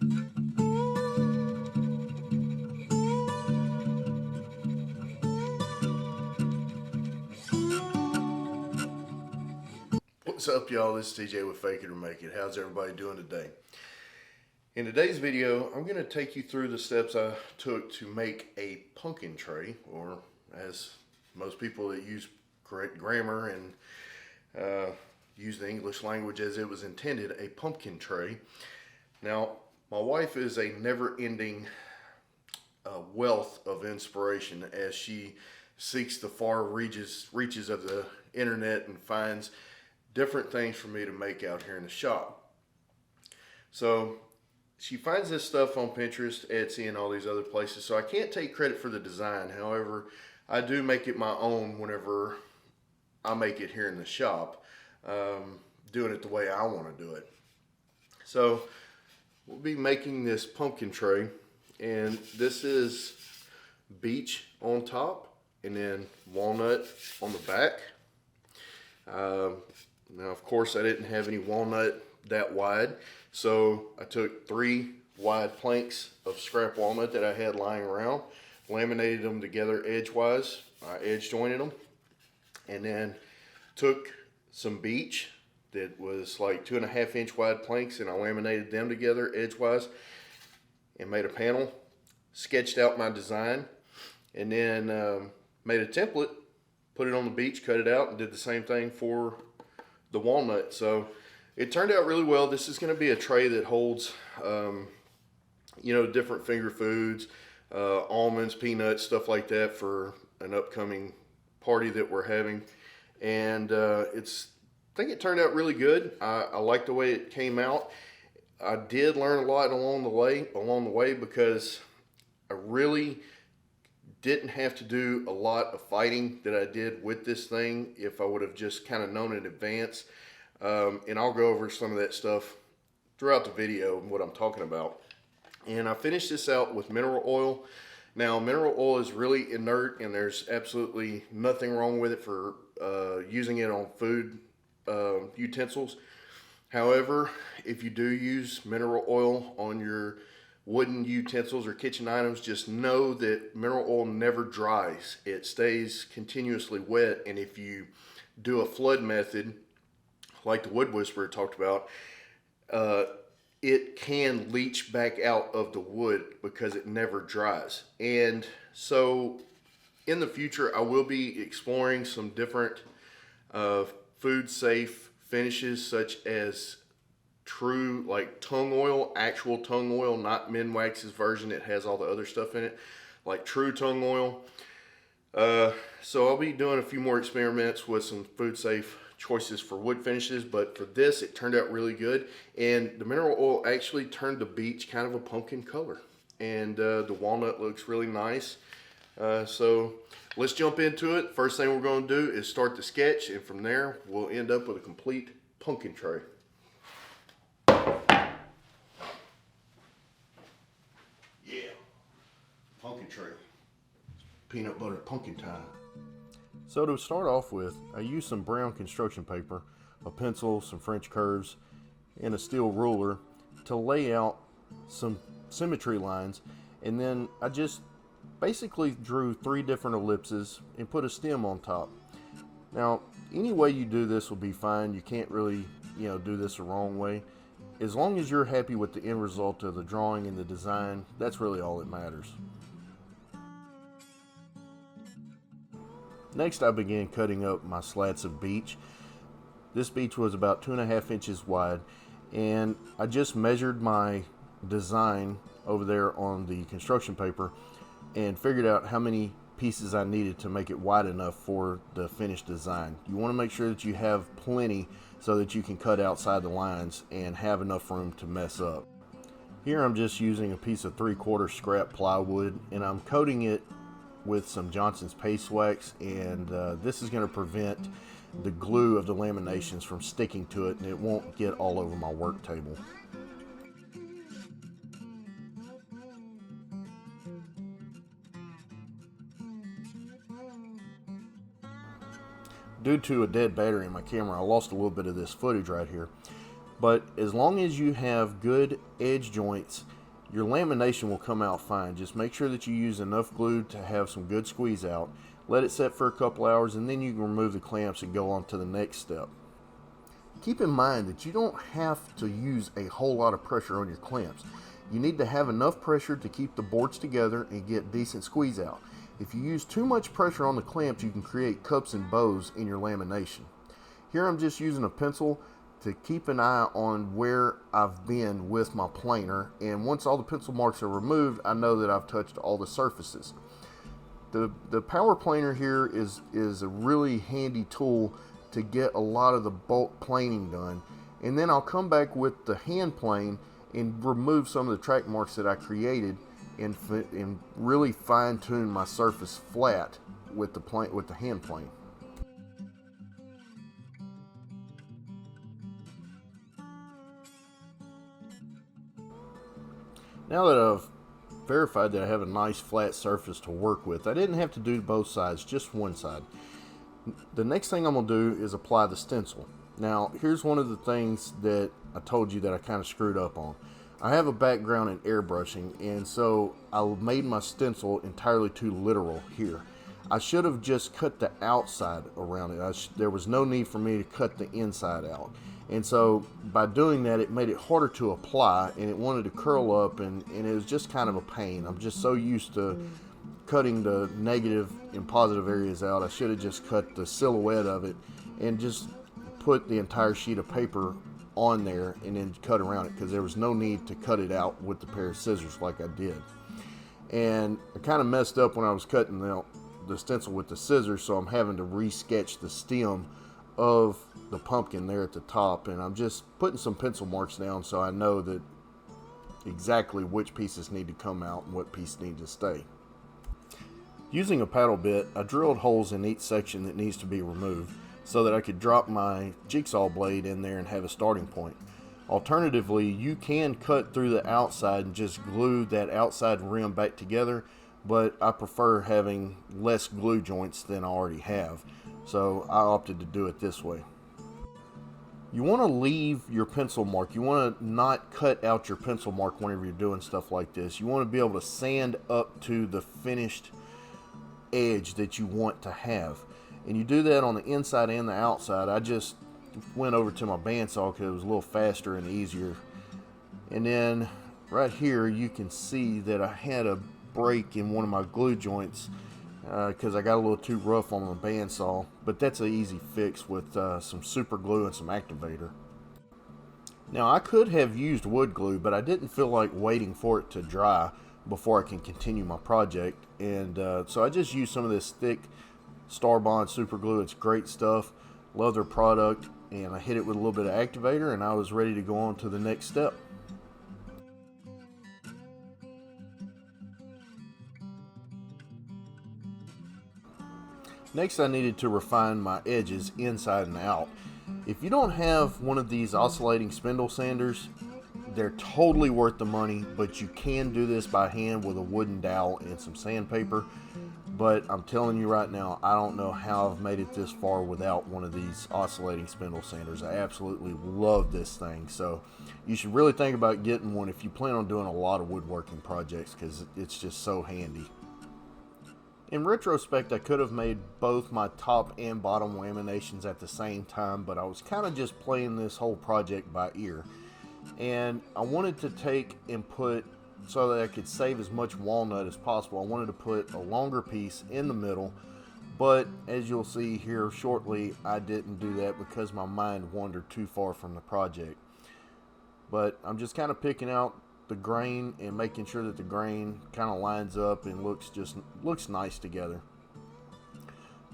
What's up, y'all? This is TJ with Fake It or Make It. How's everybody doing today? In today's video, I'm going to take you through the steps I took to make a pumpkin tray, or as most people that use correct grammar and use the English language as it was intended, a pumpkin tray. Now, my wife is a never-ending wealth of inspiration as she seeks the far reaches of the internet and finds different things for me to make out here in the shop. So she finds this stuff on Pinterest, Etsy, and all these other places, so I can't take credit for the design. However, I do make it my own whenever I make it here in the shop, doing it the way I want to do it. So we'll be making this pumpkin tray, and this is beech on top and then walnut on the back. Now, of course, I didn't have any walnut that wide, so I took 3 wide planks of scrap walnut that I had lying around, laminated them together edgewise. I edge jointed them, and then took some beech that was like 2.5 inch wide planks, and I laminated them together edgewise and made a panel, sketched out my design, and then made a template, put it on the beech, cut it out, and did the same thing for the walnut. So it turned out really well. This is going to be a tray that holds different finger foods, almonds, peanuts, stuff like that for an upcoming party that we're having. And I think it turned out really good. I like the way it came out. I did learn a lot along the way because I really didn't have to do a lot of fighting that I did with this thing if I would have just kind of known in advance. And I'll go over some of that stuff throughout the video and what I'm talking about. And I finished this out with mineral oil. Now, mineral oil is really inert, and there's absolutely nothing wrong with it for using it on food utensils. However, if you do use mineral oil on your wooden utensils or kitchen items, just know that mineral oil never dries. It stays continuously wet, and if you do a flood method like the Wood Whisperer talked about, it can leach back out of the wood because it never dries. And so in the future, I will be exploring some different food safe finishes, such as true like tongue oil, actual tongue oil, not Minwax's version that has all the other stuff in it, like true tongue oil. So I'll be doing a few more experiments with some food safe choices for wood finishes, but for this it turned out really good, and the mineral oil actually turned the beech kind of a pumpkin color, and the walnut looks really nice. So let's jump into it. First thing we're going to do is start the sketch, and from there we'll end up with a complete pumpkin tray. Pumpkin tray. Peanut butter pumpkin time. So to start off with, I used some brown construction paper, a pencil, some French curves, and a steel ruler to lay out some symmetry lines, and then I just basically drew 3 different ellipses and put a stem on top. Now, any way you do this will be fine. You can't really, do this the wrong way. As long as you're happy with the end result of the drawing and the design, that's really all that matters. Next, I began cutting up my slats of beech. This beech was about 2.5 inches wide, and I just measured my design over there on the construction paper and figured out how many pieces I needed to make it wide enough for the finished design. You want to make sure that you have plenty so that you can cut outside the lines and have enough room to mess up. Here I'm just using a piece of 3/4 scrap plywood, and I'm coating it with some Johnson's paste wax, and this is going to prevent the glue of the laminations from sticking to it, and it won't get all over my work table. Due to a dead battery in my camera, I lost a little bit of this footage right here. But as long as you have good edge joints, your lamination will come out fine. Just make sure that you use enough glue to have some good squeeze out. Let it set for a couple hours, and then you can remove the clamps and go on to the next step. Keep in mind that you don't have to use a whole lot of pressure on your clamps. You need to have enough pressure to keep the boards together and get decent squeeze out. If you use too much pressure on the clamps, you can create cups and bows in your lamination. Here I'm just using a pencil to keep an eye on where I've been with my planer, and once all the pencil marks are removed, I know that I've touched all the surfaces. The power planer here is a really handy tool to get a lot of the bulk planing done, and then I'll come back with the hand plane and remove some of the track marks that I created and really fine tune my surface flat with the hand plane. Now that I've verified that I have a nice flat surface to work with, I didn't have to do both sides, just one side. The next thing I'm going to do is apply the stencil. Now, here's one of the things that I told you that I kind of screwed up on. I have a background in airbrushing, and so I made my stencil entirely too literal here. I should have just cut the outside around it. There was no need for me to cut the inside out. And so by doing that, it made it harder to apply, and it wanted to curl up, and it was just kind of a pain. I'm just so used to cutting the negative and positive areas out. I should have just cut the silhouette of it and just put the entire sheet of paper on there and then cut around it, because there was no need to cut it out with the pair of scissors like I did. And I kind of messed up when I was cutting the stencil with the scissors, so I'm having to re-sketch the stem of the pumpkin there at the top, and I'm just putting some pencil marks down so I know that exactly which pieces need to come out and what piece need to stay. Using a paddle bit, I drilled holes in each section that needs to be removed so that I could drop my jigsaw blade in there and have a starting point. Alternatively, you can cut through the outside and just glue that outside rim back together, but I prefer having less glue joints than I already have, so I opted to do it this way. You want to leave your pencil mark. You want to not cut out your pencil mark whenever you're doing stuff like this. You want to be able to sand up to the finished edge that you want to have. And you do that on the inside and the outside. I just went over to my bandsaw because it was a little faster and easier. And then right here you can see that I had a break in one of my glue joints because I got a little too rough on my bandsaw, but that's an easy fix with some super glue and some activator. Now I could have used wood glue, but I didn't feel like waiting for it to dry before I can continue my project, and so I just used some of this thick Starbond super glue. It's great stuff, love their product, and I hit it with a little bit of activator and I was ready to go on to the next step. Next, I needed to refine my edges inside and out. If you don't have one of these oscillating spindle sanders, they're totally worth the money, but you can do this by hand with a wooden dowel and some sandpaper. But I'm telling you right now, I don't know how I've made it this far without one of these oscillating spindle sanders. I absolutely love this thing, so you should really think about getting one if you plan on doing a lot of woodworking projects, because it's just so handy. In retrospect, I could have made both my top and bottom laminations at the same time, but I was kind of just playing this whole project by ear. And I wanted to take and put, so that I could save as much walnut as possible, I wanted to put a longer piece in the middle, but as you'll see here shortly, I didn't do that because my mind wandered too far from the project. But I'm just kind of picking out the grain and making sure that the grain kind of lines up and looks nice together.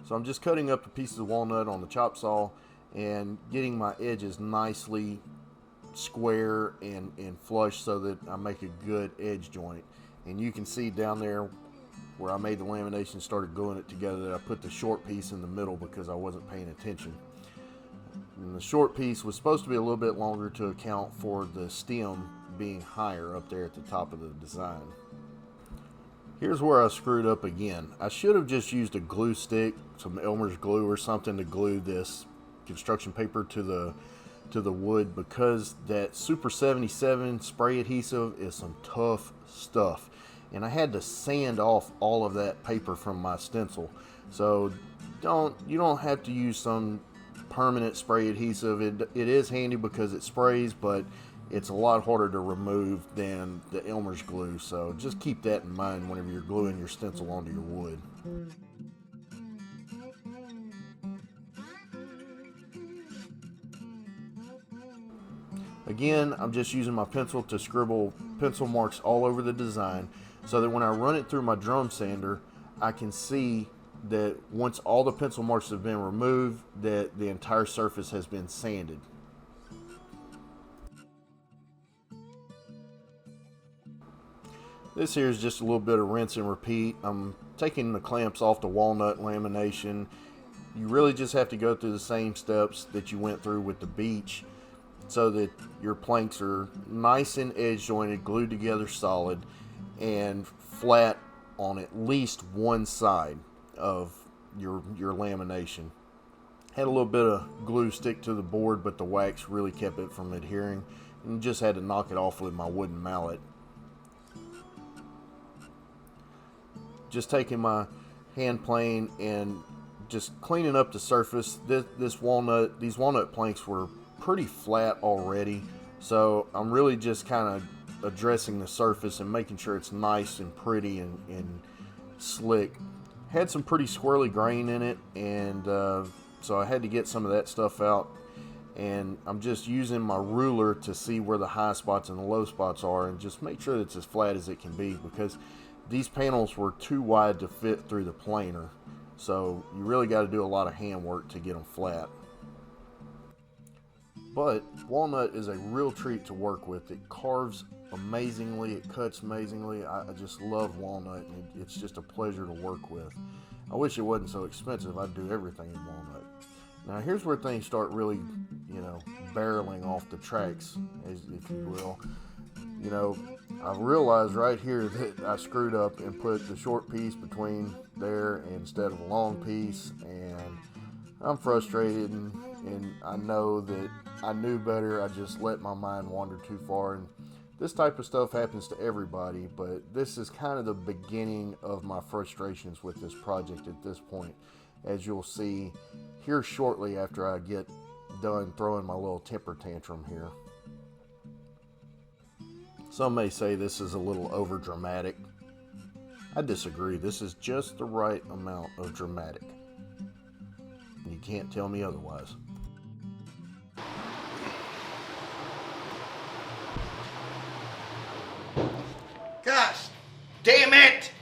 So I'm just cutting up the pieces of walnut on the chop saw and getting my edges nicely square and flush so that I make a good edge joint. And you can see down there where I made the lamination, started gluing it together, that I put the short piece in the middle because I wasn't paying attention. And the short piece was supposed to be a little bit longer to account for the stem being higher up there at the top of the design. Here's where I screwed up again. I should have just used a glue stick, some Elmer's glue or something, to glue this construction paper to the to the wood, because that Super 77 spray adhesive is some tough stuff. And I had to sand off all of that paper from my stencil. So you don't have to use some permanent spray adhesive. It is handy because it sprays, but it's a lot harder to remove than the Elmer's glue. So just keep that in mind whenever you're gluing your stencil onto your wood. Again, I'm just using my pencil to scribble pencil marks all over the design so that when I run it through my drum sander, I can see that once all the pencil marks have been removed, that the entire surface has been sanded. This here is just a little bit of rinse and repeat. I'm taking the clamps off the walnut lamination. You really just have to go through the same steps that you went through with the beech so that your planks are nice and edge jointed, glued together solid, and flat on at least one side of your lamination. Had a little bit of glue stick to the board, but the wax really kept it from adhering, and just had to knock it off with my wooden mallet. Just taking my hand plane and just cleaning up the surface. These walnut planks were pretty flat already, so I'm really just kind of addressing the surface and making sure it's nice and pretty and slick. Had some pretty squirrely grain in it, and so I had to get some of that stuff out, and I'm just using my ruler to see where the high spots and the low spots are and just make sure that it's as flat as it can be, because these panels were too wide to fit through the planer, so you really got to do a lot of handwork to get them flat. But walnut is a real treat to work with. It carves amazingly, it cuts amazingly. I just love walnut, and it's just a pleasure to work with. I wish it wasn't so expensive. I'd do everything in walnut. Now here's where things start really, barreling off the tracks, if you will. I realized right here that I screwed up and put the short piece between there instead of a long piece, and I'm frustrated, and I know that I knew better. I just let my mind wander too far, and this type of stuff happens to everybody, but this is kind of the beginning of my frustrations with this project at this point, as you'll see here shortly after I get done throwing my little temper tantrum here. Some may say this is a little over dramatic. I disagree. This is just the right amount of dramatic. You can't tell me otherwise. Gosh, damn it!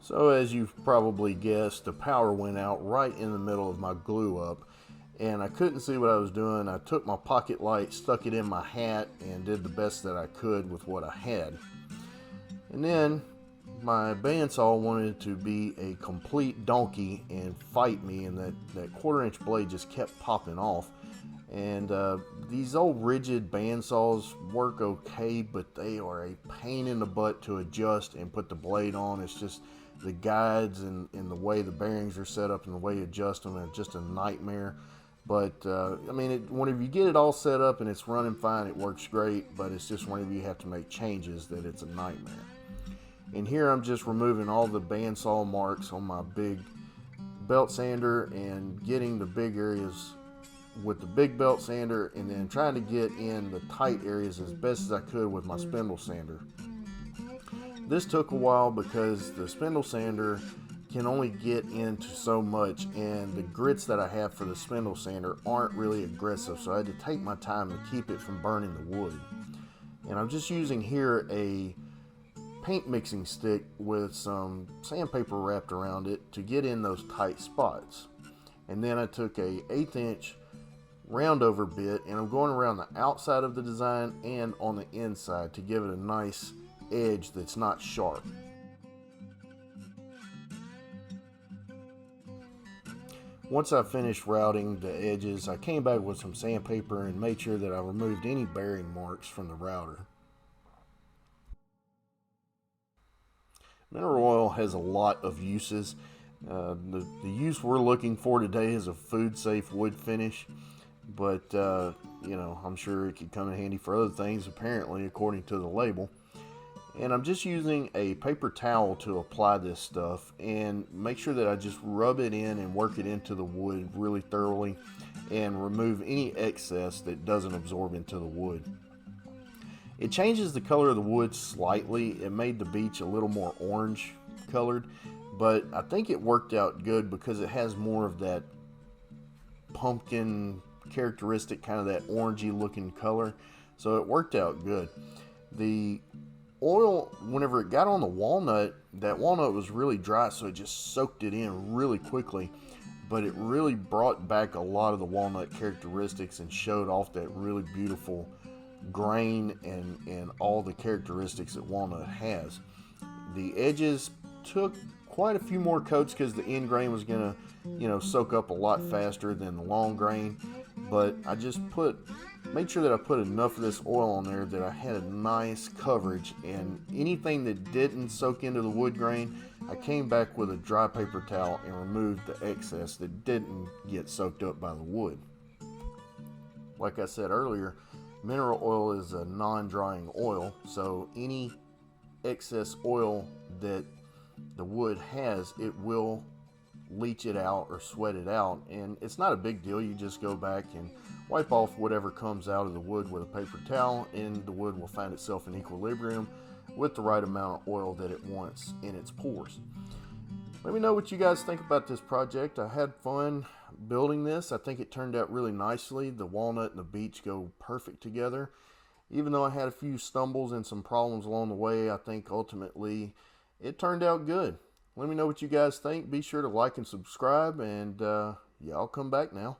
So as you've probably guessed, the power went out right in the middle of my glue up, and I couldn't see what I was doing. I took my pocket light, stuck it in my hat, and did the best that I could with what I had. And then my bandsaw wanted to be a complete donkey and fight me, and that 1/4-inch blade just kept popping off. And these old rigid bandsaws work okay, but they are a pain in the butt to adjust and put the blade on. It's just the guides and the way the bearings are set up and the way you adjust them are just a nightmare. But whenever you get it all set up and it's running fine, it works great, but it's just whenever you have to make changes that it's a nightmare. And here I'm just removing all the bandsaw marks on my big belt sander and getting the big areas with the big belt sander, and then trying to get in the tight areas as best as I could with my spindle sander. This took a while because the spindle sander can only get into so much, and the grits that I have for the spindle sander aren't really aggressive, so I had to take my time to keep it from burning the wood. And I'm just using here a paint mixing stick with some sandpaper wrapped around it to get in those tight spots. And then I took a 1/8 inch round over bit, and I'm going around the outside of the design and on the inside to give it a nice edge that's not sharp. Once I finished routing the edges, I came back with some sandpaper and made sure that I removed any bearing marks from the router. Mineral oil has a lot of uses. The use we're looking for today is a food-safe wood finish, but you know, I'm sure it could come in handy for other things, apparently, according to the label. And I'm just using a paper towel to apply this stuff and make sure that I just rub it in and work it into the wood really thoroughly and remove any excess that doesn't absorb into the wood. It changes the color of the wood slightly. It made the beech a little more orange colored, but I think it worked out good because it has more of that pumpkin characteristic, kind of that orangey looking color. So it worked out good. The oil, whenever it got on the walnut, that walnut was really dry, so it just soaked it in really quickly, but it really brought back a lot of the walnut characteristics and showed off that really beautiful grain and all the characteristics that walnut has. The edges took quite a few more coats because the end grain was gonna, you know, soak up a lot faster than the long grain, but I just made sure that I put enough of this oil on there that I had a nice coverage, and anything that didn't soak into the wood grain, I came back with a dry paper towel and removed the excess that didn't get soaked up by the wood. Like I said earlier, mineral oil is a non-drying oil, so any excess oil that the wood has, it will leach it out or sweat it out, and it's not a big deal. You just go back and wipe off whatever comes out of the wood with a paper towel, and the wood will find itself in equilibrium with the right amount of oil that it wants in its pores. Let me know what you guys think about this project. I had fun building this. I think it turned out really nicely. The walnut and the beech go perfect together. Even though I had a few stumbles and some problems along the way, I think ultimately it turned out good. Let me know what you guys think. Be sure to like and subscribe, and yeah, I'll come back now.